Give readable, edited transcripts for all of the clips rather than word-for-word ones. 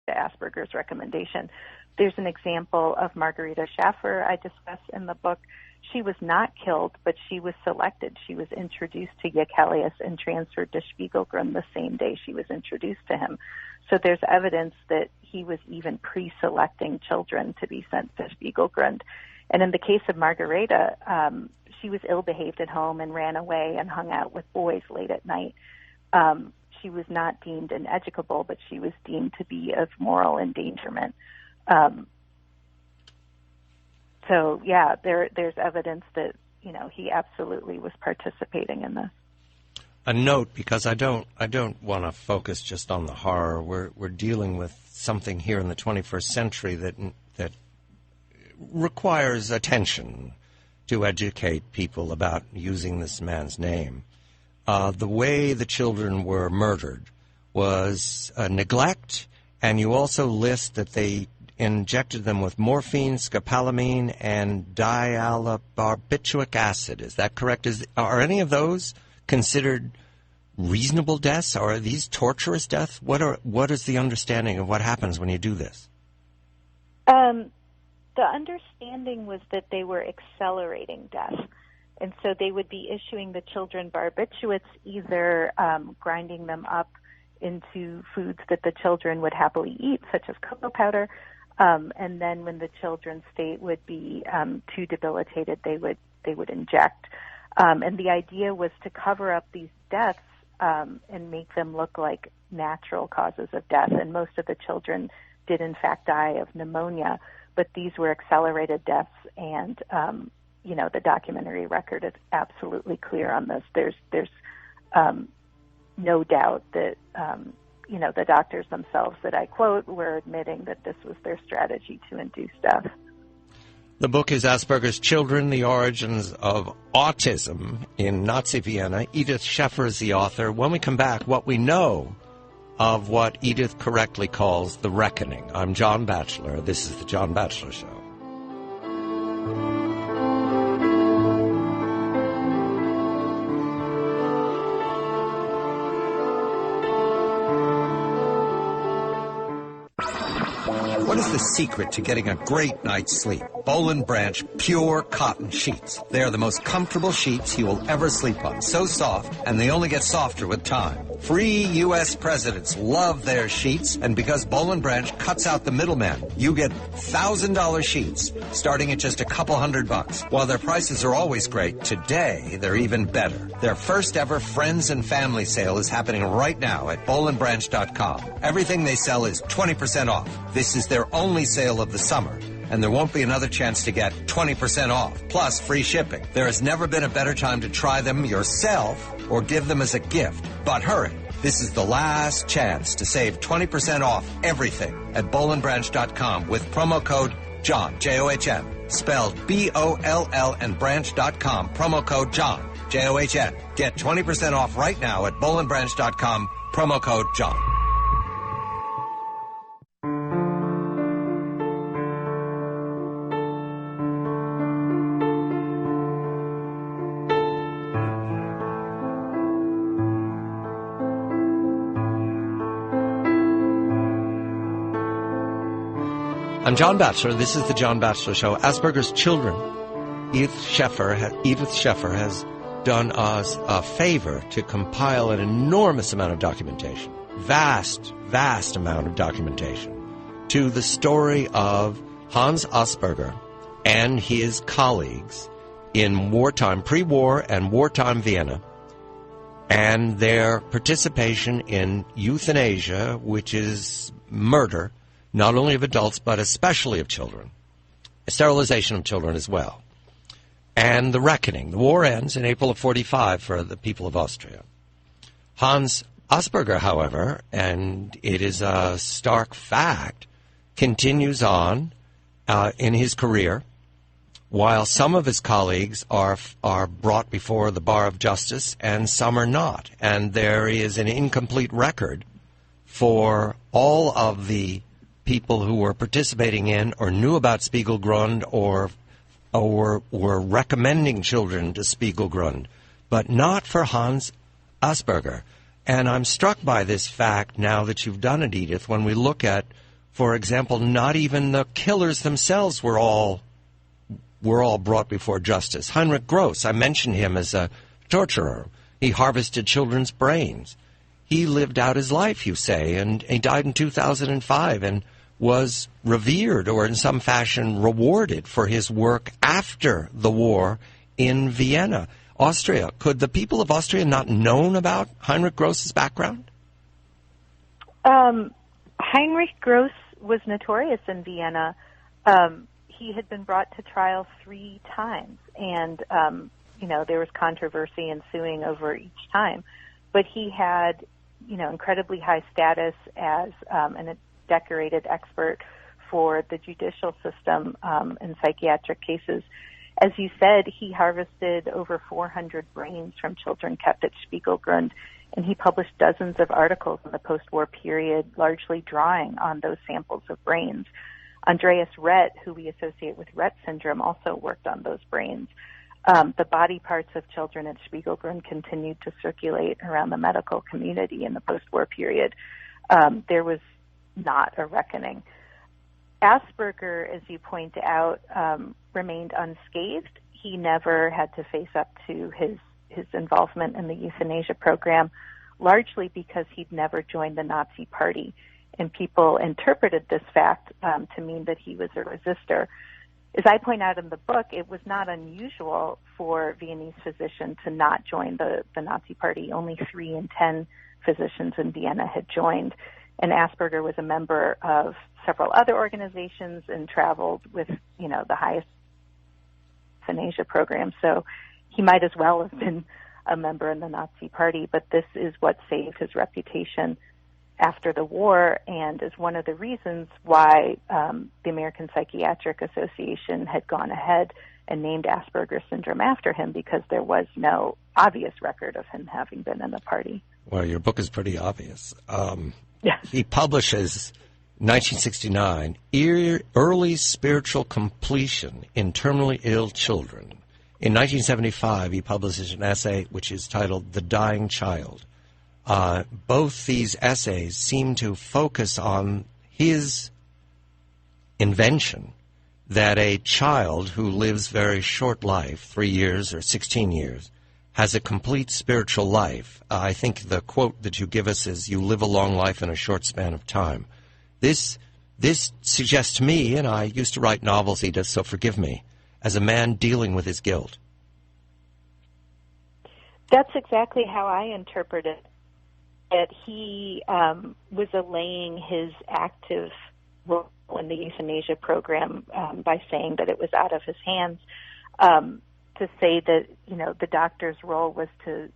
the Asperger's recommendation. There's an example of Margarita Schaffer I discuss in the book. She was not killed, but she was selected. She was introduced to Jekelius and transferred to Spiegelgrund the same day she was introduced to him. So there's evidence that he was even pre-selecting children to be sent to Spiegelgrund. And in the case of Margareta, she was ill-behaved at home and ran away and hung out with boys late at night. She was not deemed uneducable, but she was deemed to be of moral endangerment. So, yeah, there's evidence that, he absolutely was participating in this. A note, because I don't want to focus just on the horror. We're dealing with something here in the 21st century that requires attention to educate people about using this man's name. The way the children were murdered was neglect, and you also list that they injected them with morphine, scopolamine, and diallobarbiturate acid. Is that correct? Are any of those considered reasonable deaths? Or are these torturous deaths? What is the understanding of what happens when you do this? The understanding was that they were accelerating death. And so they would be issuing the children barbiturates, either grinding them up into foods that the children would happily eat, such as cocoa powder, and then when the children's state would be too debilitated, they would inject. And the idea was to cover up these deaths and make them look like natural causes of death. And most of the children did, in fact, die of pneumonia, but these were accelerated deaths, and the documentary record is absolutely clear on this. There's no doubt that the doctors themselves that I quote were admitting that this was their strategy to induce death. The book is Asperger's Children, The Origins of Autism in Nazi Vienna. Edith Scheffer is the author. When we come back, what we know of what Edith correctly calls the reckoning. I'm John Batchelor. This is The John Batchelor Show. What is the secret to getting a great night's sleep? Boll & Branch Pure Cotton Sheets. They are the most comfortable sheets you will ever sleep on. So soft, and they only get softer with time. Free U.S. presidents love their sheets, and because Boll & Branch cuts out the middleman, you get $1,000 sheets starting at just a couple $100. While their prices are always great, today they're even better. Their first ever Friends and Family sale is happening right now at bollandbranch.com. Everything they sell is 20% off. This is their only sale of the summer, and there won't be another chance to get 20% off, plus free shipping. There has never been a better time to try them yourself or give them as a gift. But hurry, this is the last chance to save 20% off everything at bollandbranch.com with promo code JOHN, J-O-H-N, spelled B-O-L-L and branch.com, promo code JOHN, J-O-H-N. Get 20% off right now at bollandbranch.com, promo code JOHN. I'm John Batchelor. This is The John Batchelor Show. Asperger's Children. Edith Scheffer has done us a favor to compile an enormous amount of documentation, vast amount of documentation, to the story of Hans Asperger and his colleagues in wartime, pre-war and wartime Vienna, and their participation in euthanasia, which is murder, not only of adults, but especially of children, sterilization of children as well. And the reckoning. The war ends in April of 1945 for the people of Austria. Hans Asperger, however, and it is a stark fact, continues on in his career, while some of his colleagues are brought before the bar of justice and some are not. And there is an incomplete record for all of the people who were participating in or knew about Spiegelgrund or were recommending children to Spiegelgrund, but not for Hans Asperger. And I'm struck by this fact now that you've done it, Edith, when we look at for example, not even the killers themselves were all brought before justice. Heinrich Gross, I mentioned him as a torturer. He harvested children's brains. He lived out his life, you say, and he died in 2005 and was revered or in some fashion rewarded for his work after the war in Vienna, Austria. Could the people of Austria not known about Heinrich Gross's background? Heinrich Gross was notorious in Vienna. He had been brought to trial 3 times, and there was controversy ensuing over each time. But he had, incredibly high status as a decorated expert for the judicial system in psychiatric cases. As you said, he harvested over 400 brains from children kept at Spiegelgrund, and he published dozens of articles in the post-war period, largely drawing on those samples of brains. Andreas Rett, who we associate with Rett syndrome, also worked on those brains. The body parts of children at Spiegelgrund continued to circulate around the medical community in the post-war period. There was not a reckoning. Asperger, as you point out, remained unscathed. He never had to face up to his involvement in the euthanasia program, largely because he'd never joined the Nazi Party. And people interpreted this fact to mean that he was a resistor. As I point out in the book, it was not unusual for Viennese physicians to not join the Nazi Party. Only 3 in 10 physicians in Vienna had joined. And Asperger was a member of several other organizations and traveled with, the highest euthanasia program. So he might as well have been a member in the Nazi Party, but this is what saved his reputation after the war, and is one of the reasons why the American Psychiatric Association had gone ahead and named Asperger syndrome after him, because there was no obvious record of him having been in the party. Well, your book is pretty obvious. Yeah. He publishes 1969, Early Spiritual Completion in Terminally Ill Children. In 1975, he publishes an essay which is titled The Dying Child. Both these essays seem to focus on his invention that a child who lives very short life, 3 years or 16 years, has a complete spiritual life. I think the quote that you give us is, "You live a long life in a short span of time." This suggests to me, and I used to write novels, Edith, so forgive me, as a man dealing with his guilt. That's exactly how I interpret it. That he was allaying his active role in the euthanasia program by saying that it was out of his hands. To say that the doctor's role was to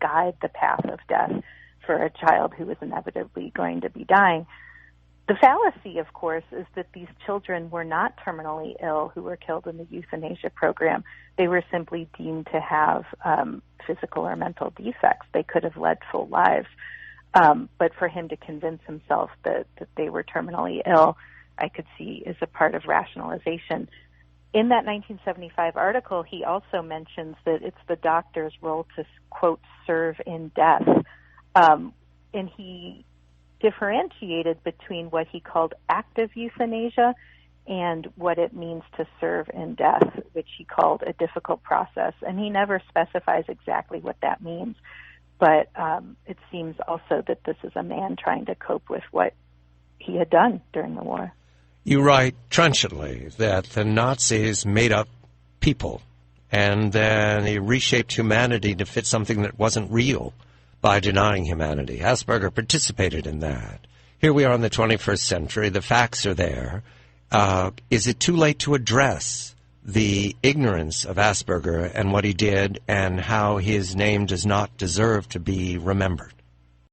guide the path of death for a child who was inevitably going to be dying. The fallacy, of course, is that these children were not terminally ill who were killed in the euthanasia program. They were simply deemed to have physical or mental defects. They could have led full lives. But for him to convince himself that they were terminally ill, I could see is a part of rationalization. In that 1975 article, he also mentions that it's the doctor's role to, quote, serve in death. And he differentiated between what he called active euthanasia and what it means to serve in death, which he called a difficult process. And he never specifies exactly what that means. But it seems also that this is a man trying to cope with what he had done during the war. You write trenchantly that the Nazis made up people, and then they reshaped humanity to fit something that wasn't real by denying humanity. Asperger participated in that. Here we are in the 21st century. The facts are there. Is it too late to address the ignorance of Asperger and what he did and how his name does not deserve to be remembered?